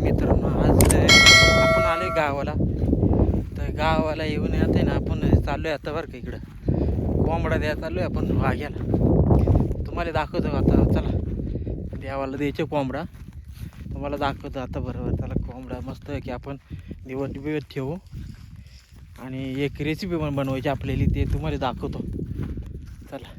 मित्रांनो, आज आपण आले गावाला. तर गावाला येऊन आता ना आपण चाललोय आता बरं का इकडं कोंबडा द्या चाललोय आपण वाघ्याला. तुम्हाला दाखवतो आता, चला देवाला द्यायचे कोंबडा तुम्हाला दाखवतो आता. बरोबर त्याला कोंबडा मस्त की आपण निवड बिवत ठेवू आणि एक रेसिपी पण बनवायची आपल्याला, ते तुम्हाला दाखवतो. चला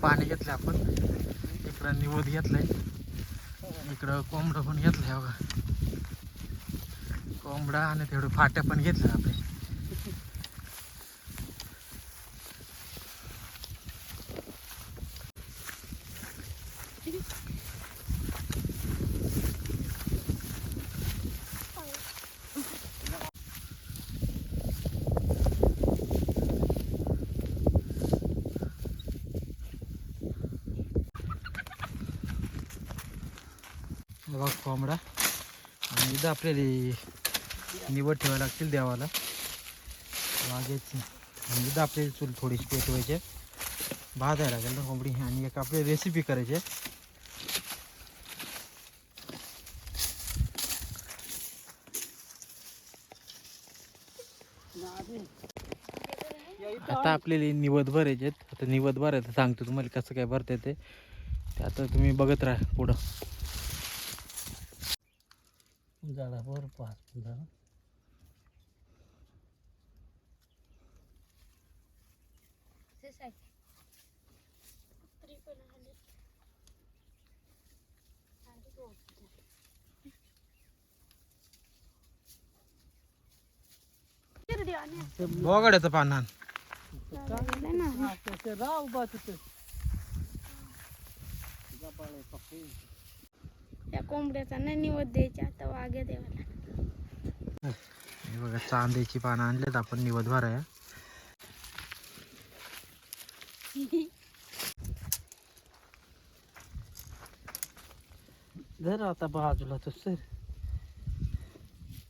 पाणी घेतलं आपण, इकडं निवद घेतलंय, इकडं कोंबडं पण घेतलंय बघा. कोंबडा आणि तेवढं फाट्या पण घेतल्या आपले. बघा कोंबडा, आणि इथं आपल्याला निवड ठेवायला लागतील देवाला वाघ्याची. आणि इथं आपल्याला चूल थोडीशी पेटवायची, भाजायला लागेल ना कोंबडी. आणि एक आपली रेसिपी करायची. आता आपल्याला निवद भरायचे. आता निवद भरायचं सांगतो तुम्हाला कसं काय भरते ते आता तुम्ही बघत राहा पुढं. झाडावर पाच झाड बोगाड्याचं पानान राव बा त्या कोंबड्याचा नाही निवद द्यायचा आता वाघ्या देवाला. हे बघा चांदीची पानं आणलेत आपण निवद भराया. धर आता बाजूला तर सर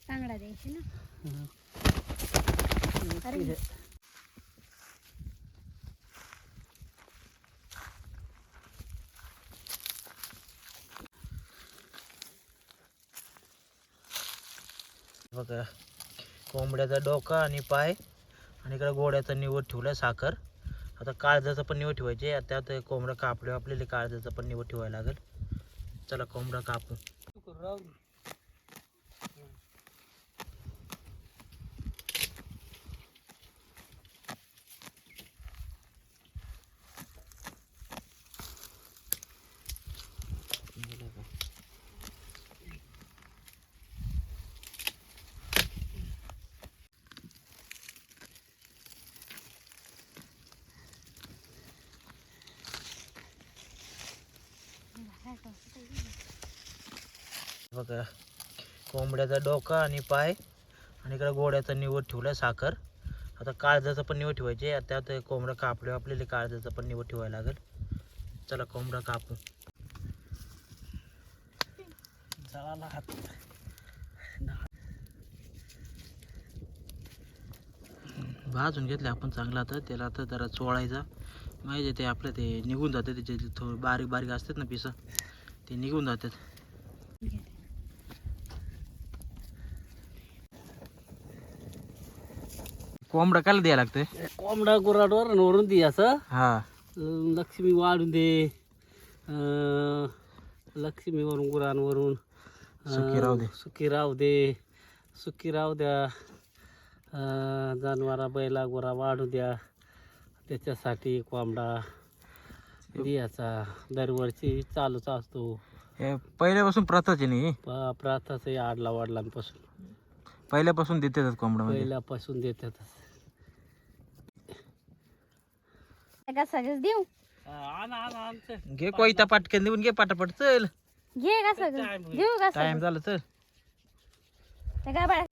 चांगला द्यायची ना. बघा कोंबड्याचा डोका आणि पाय, आणि इकडे घोड्याचा निवड ठेवला साखर. आता काळजाचं पण निवड ठेवायचे. त्यात कोंबडा कापल्यावर आपल्याला काळजाचं पण निवड ठेवायला लागेल. चला कोंबडा कापू. बघा कोंबड्याचा डोका आणि पाय, आणि इकडे घोड्याचा निवड ठेवला साखर. आता काळजाचं पण निवड ठेवायचे. त्यात कोंबडा कापल्यावर आपल्याला काळजाचं पण निवड ठेवायला लागेल. चला कोंबडा कापू. झाडाला हात भाजून घेतले आपण चांगला. आता त्याला आता जरा चोळायचा, माहिती ते आपलं ते निघून जाते, त्याचे थोडे बारीक बारीक असतात ना पिसं, ते निघून जातात. कोंबडा काला द्यायला लागतंय? कोंबडा गुराडवर वरून दे असं. हा लक्ष्मी वाढून दे, लक्ष्मीवरून गुरांवरून सुखी राहू दे. सुखी राहू दे, सुखी राहू द्या. जनावरा बैला गुरा वाढू द्या, त्याच्यासाठी कोंबडा द्यायचा दरवर्षी चालूच असतो. हे पहिल्यापासून प्रथाच आहे नाही, प्रार्थाच आडला वडिलांपासून पहिल्यापासून देतात कोंबडा म्हणजे. पहिल्यापासून देतात. सगळंच देऊ. घे कोयता पाटकन देऊन घे पटापट. चल घे का सगळं देऊ का टाइम झालं. चल काय बाळा.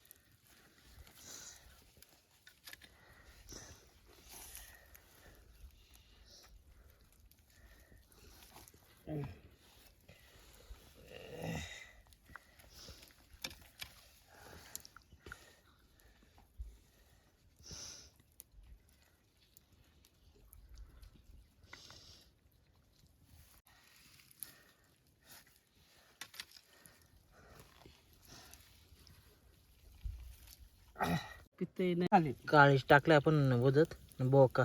पित्तही नाही आले. काळीच टाकले आपण वजत बोका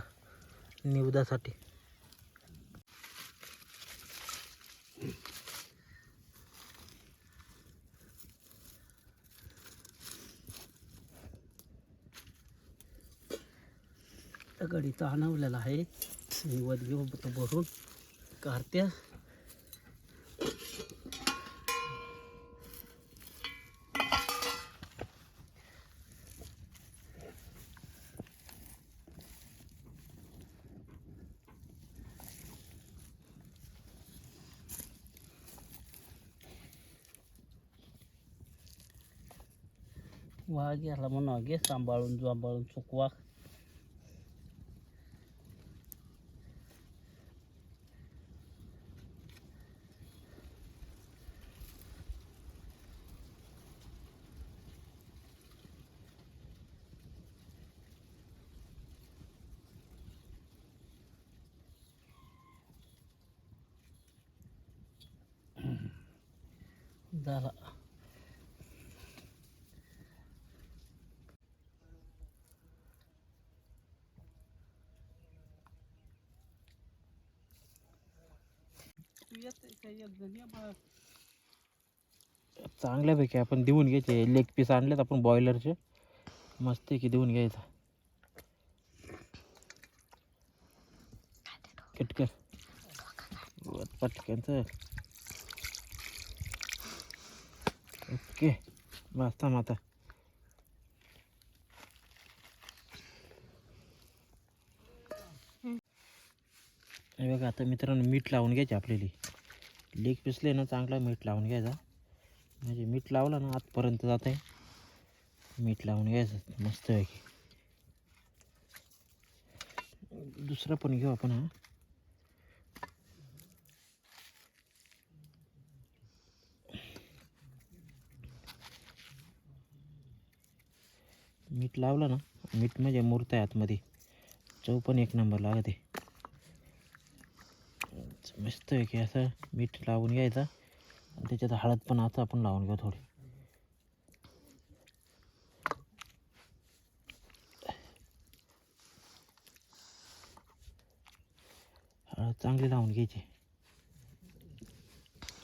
निवदासाठी. गडी ताणवलेला आहे. निवद घेऊ तो भरून कारत्या. वाघ याला म्हणा घे सांभाळून चुकवा. झाला. चांगल्यापैकी आपण देऊन घ्यायचे. लेग पीस आणलेत आपण बॉयलरचे, मस्त की देऊन घ्यायचा. कटकर पटकन. ओके वाजता माता. हे बघा आता मित्रांनो, मीठ लावून घ्यायचे आपल्याला. लेग पिसले ना चांगला मीठ लावून घ्यायचा. म्हणजे मीठ लावलं ना आतपर्यंत जात आहे. मीठ लावून घ्यायचं मस्त आहे की. दुसरं पण घेऊ आपण. हा मीठ लावलं ना, मीठ म्हणजे मूर्त आहे आतमध्ये. चव पण एक नंबर लागते. मस्त आहे की. असं मीठ लावून घ्यायचं आणि त्याच्यात हळद पण आता आपण लावून घेऊ थोडी. हळद चांगली लावून घ्यायची.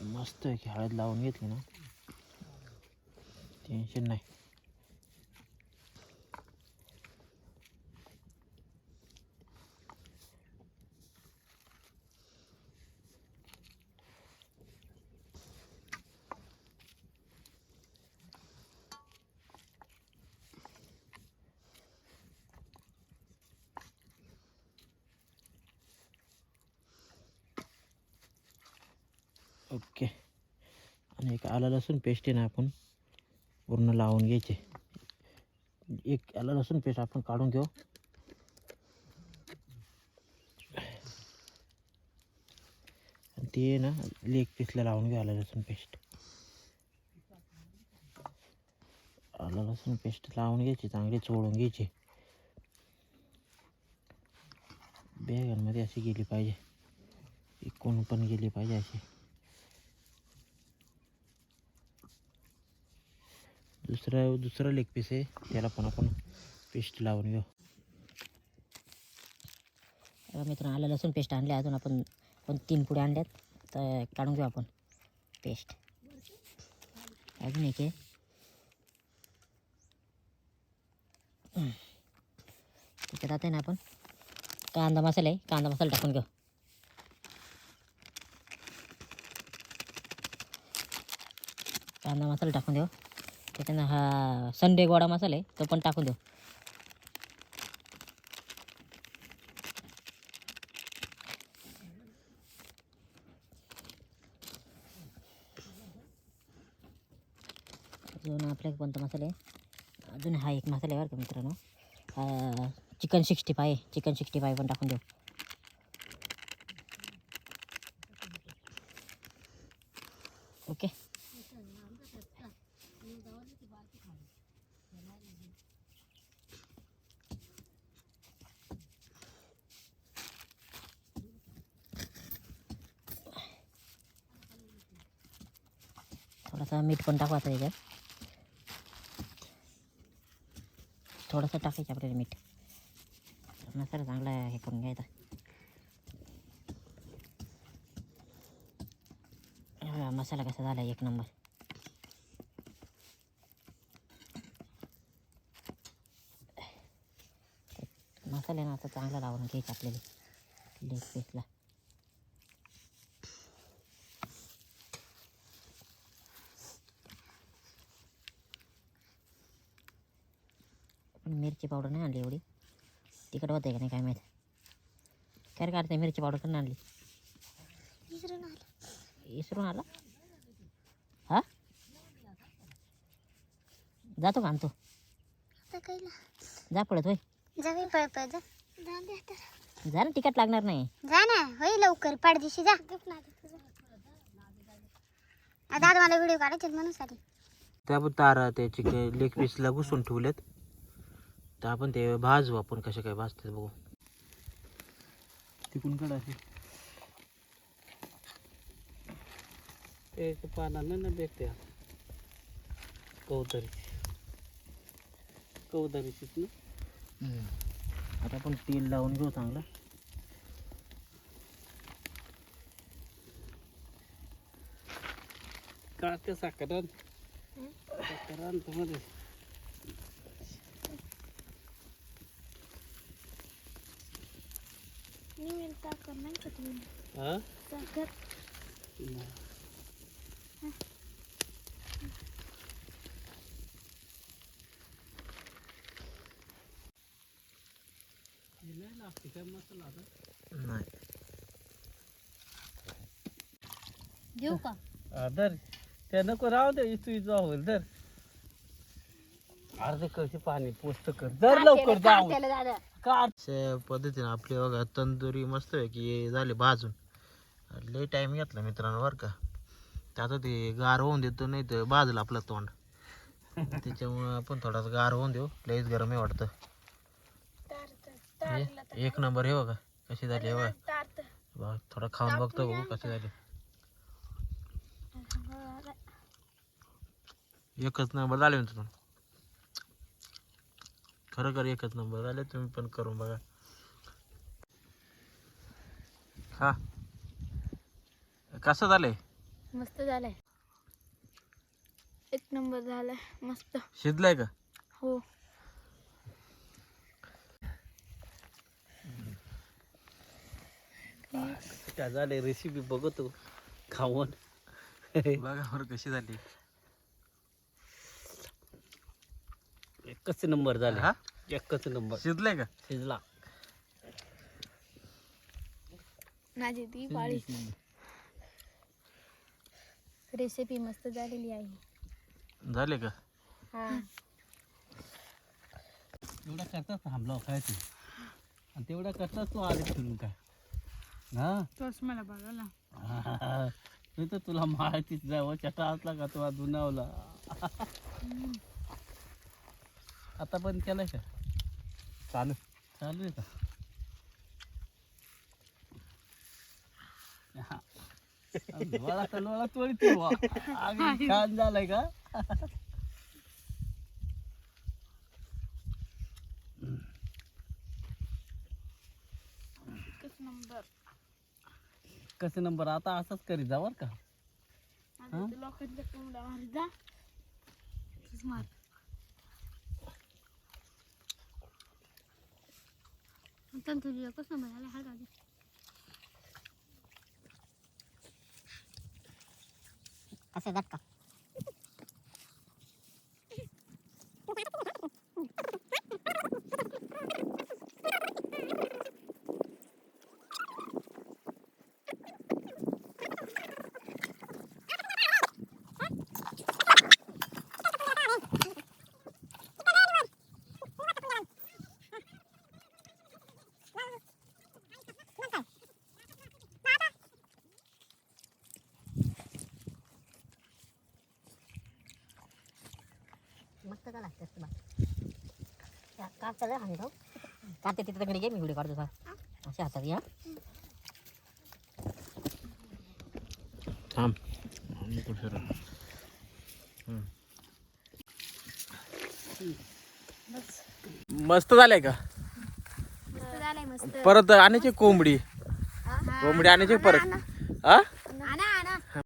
मस्त आहे की. हळद लावून घेतली ना टेन्शन नाही. ओके. आणि एक आलं लसूण पेस्ट आहे ना, आपण पूर्ण लावून घ्यायचे. एक आलं लसूण पेस्ट आपण काढून घेऊ. आणि ते ना लेग पीसला लावून घेऊ आलं लसूण पेस्ट. आलं लसूण पेस्ट लावून घ्यायची, चांगली चोळून घ्यायची. बॅगांमध्ये अशी गेली पाहिजे, इकडून पण गेली पाहिजे अशी. दुसरा लेग पीस आहे, त्याला पण आपण पेस्ट लावून घेऊ. मित्रांनो आलं लसूण पेस्ट आणले. अजून आपण 3 पुढे आणल्यात, तर काढून घेऊ आपण पेस्ट. अजून एक आहे. त्याच्यात आता ना आपण कांदा मसाला आहे, कांदा मसाला टाकून घेऊ. कांदा मसाला टाकून देऊ. त्याच्यानं हा संडे गोडा मसाला आहे, तो पण टाकून देऊ. अजून आपल्याकडे कोणता मसाला आहे? अजून हा एक मसाला आहे बरं का मित्रांनो, चिकन 65 आहे. चिकन 65 पण टाकून देऊ. ओके. थोडासा मीठ पण टाकू आता याच्यात. थोडंसं टाकायचं आपल्याला मीठ. मसाला चांगला हे करून घ्यायचा. मसाला कसा झाला एक नंबर. मसाल्यानं आता चांगला लावून घ्यायचा आपल्याला लेग पीसला. मिरची पावडर नाही आणली एवढी. तिखट होते का नाही काय माहीत. काय काढते मिरची पावडर पण आणली. इसरून आला. हा जातो का आणतो. जा पडत होय. जा ना तिखट लागणार नाही. जा ना होई लवकर पाडदिशी जा. दादा मला व्हिडिओ काढायचे म्हणून साठी त्या आपण तारा त्याची लेग पीसला घुसून ठेवलेत. तर आपण ते भाजू आपण कसे काय भाजते बघू. तिकून काढायचे एक पानानं ना बेकते कवदारीचीच ना. आता आपण तेल लावून घेऊ चांगलं. का ते साखरान मध्ये मी मिळता करणार का तुम्ही हा साखर नाही लागते काय मसाला आता. नाही घेऊ का. दर त्या नको राहू दे. इथू होईल तर अर्धे कळशी पाणी पोस्ट कर जर लवकर जाऊ का. अशा पद्धतीने आपले बघा तंदुरी मस्त आहे की झाले भाजून. लई टाईम घेतला मित्रांनो बरं का. तर आता ते गार होऊन देतो नाही तर भाजलं आपलं तोंड. त्याच्यामुळं आपण थोडासा गार होऊन देऊ. लईच गरम आहे वाटतं. एक नंबर हे बघा कशी झाली. हे बघा थोडा खाऊन बघतो बघू कशी झाली. एकच नंबर झाले म्हणतो तुम्ही. खरोखर एकच नंबर झाले. तुम्ही पण करून बघा. हा कसं झालंय. मस्त झालंय. एक नंबर झालाय मस्त. शिजलाय का. हो काय झाले रेसिपी बघतो खाऊन. बघा बरं कशी झाली. एकच नंबर झाले. हा एकच नंबर शिजलाय का. शिजला. माझी ती पाळी रेसिपी मस्त झालेली आहे. झाले का. हा एवढा करताच थांबला खायचं आणि तेवढा करताच तू आले फिरून काय ना. तोच मला बघायला मी तर तुला माहितीच जावं चटा असला का तुला दुनावला. आता पण केलाय का. चालू चालू आहे का. हा. लोळा तर लोळा तोडीत आम्ही छान झालाय का. कसं नंबर आता असंच करीत जा बरं का. लोकांच्या कोंबड्या मारी जा मार. तुझी एकच नंबर झाला हा दादा. असं झटका. मस्त झाला जास्त बा. काढता जर हानी जाऊ काढते तिथं तिकडे घे. मी व्हिडिओ काढतो सर अशा हातात या. थांब मस्त झालंय का? मस्त झालंय मस्त. परत आणायची कोंबडी. कोंबडी आणायची परत. हा